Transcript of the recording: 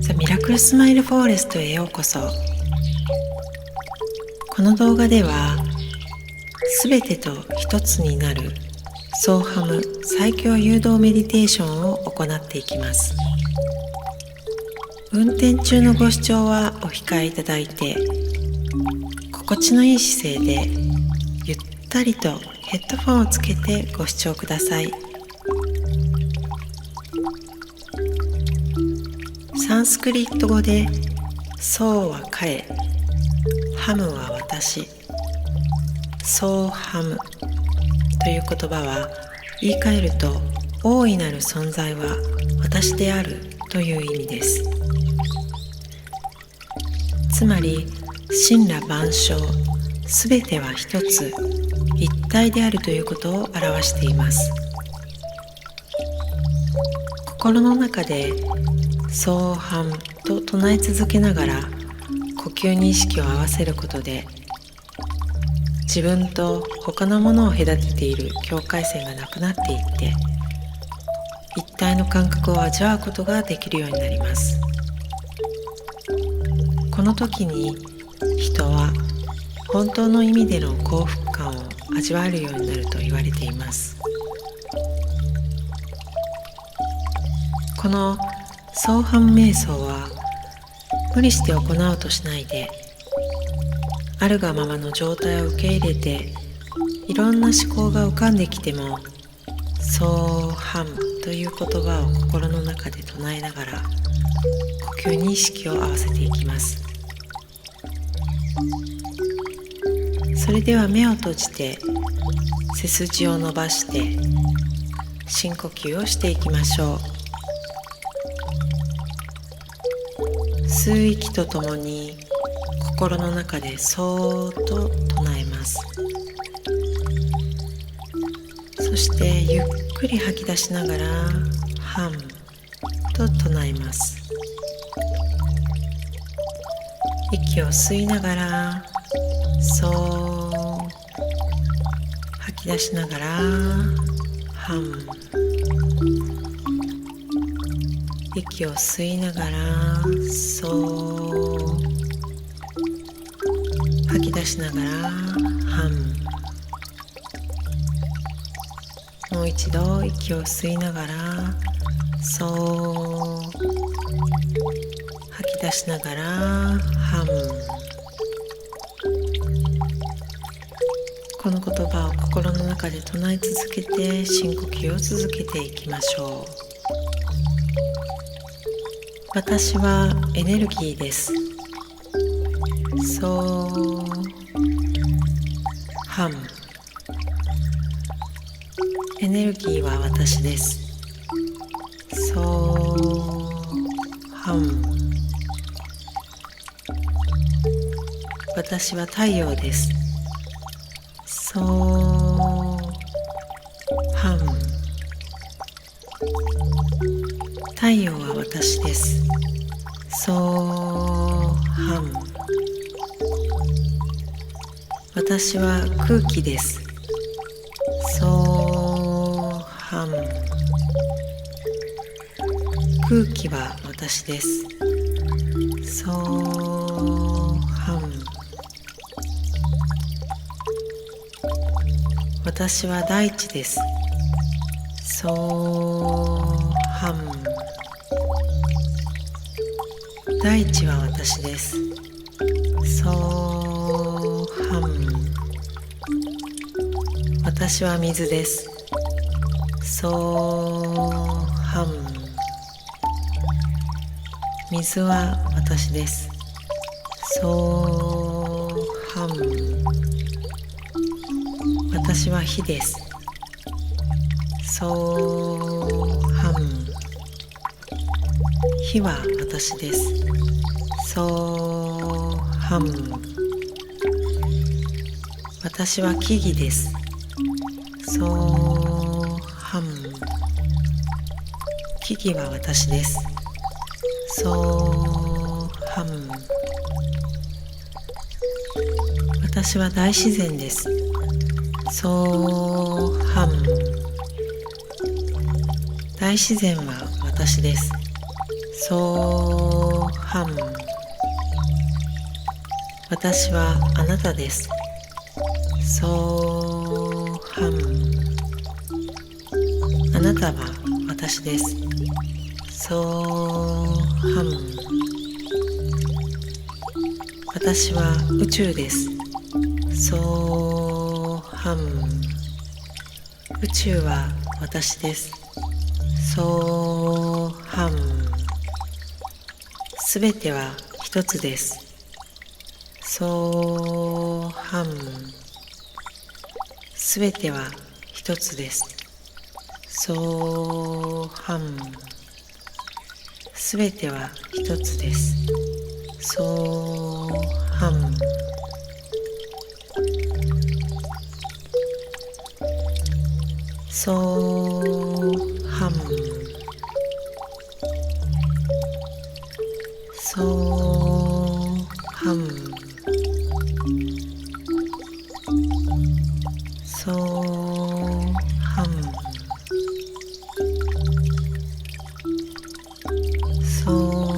ザ・ミラクルスマイルフォーレストへようこそ。この動画ではすべてと一つになるソーハム最強誘導メディテーションを行っていきます。運転中のご視聴はお控えいただいて、心地のいい姿勢でゆったりとヘッドフォンをつけてご視聴ください。サンスクリット語でソーは彼、ハムは私、ソーハムという言葉は言い換えると大いなる存在は私であるという意味です。つまり神羅万象、すべては一つ一体であるということを表しています。心の中でソーハムと唱え続けながら呼吸に意識を合わせることで、自分と他のものを隔てている境界線がなくなっていって、一体の感覚を味わうことができるようになります。この時に人は本当の意味での幸福感を味わえるようになると言われています。このソーハム瞑想は無理して行おうとしないで、あるがままの状態を受け入れて、いろんな思考が浮かんできてもソーハムという言葉を心の中で唱えながら呼吸に意識を合わせていきます。それでは目を閉じて背筋を伸ばして深呼吸をしていきましょう。吸う息とともに心の中でそーっと唱えます。そしてゆっくり吐き出しながらハムと唱えます。息を吸いながらそー、吐き出しながらハム、息を吸いながらそう、吐き出しながらハム。もう一度息を吸いながらそう、吐き出しながらハム。この言葉を心の中で唱え続けて深呼吸を続けていきましょう。私はエネルギーです。ソーハム。エネルギーは私です。ソーハム。私は太陽です。ソーハム。太陽は私です。ソーハム。私は空気です。ソーハム。空気は私です。ソーハム。私は大地です。ソーハム。大地は私です。ソーハム。私は水です。ソーハム。水は私です。ソーハム。私は火です。ソーハム。火は私です。ソーハム。私は木々です。ソーハム。木々は私です。ソーハム。私は大自然です。ソーハム。大自然は私です。ソーハン。私はあなたです。ソーハン。あなたは私です。ソーハン。私は宇宙です。ソーハン。宇宙は私です。ソーハン。すべては一つです。ソーハン。すべては一つです。ソーハン。すべては一つです。ソーハン。ソーハン。ソーハン。ソーハン。ソー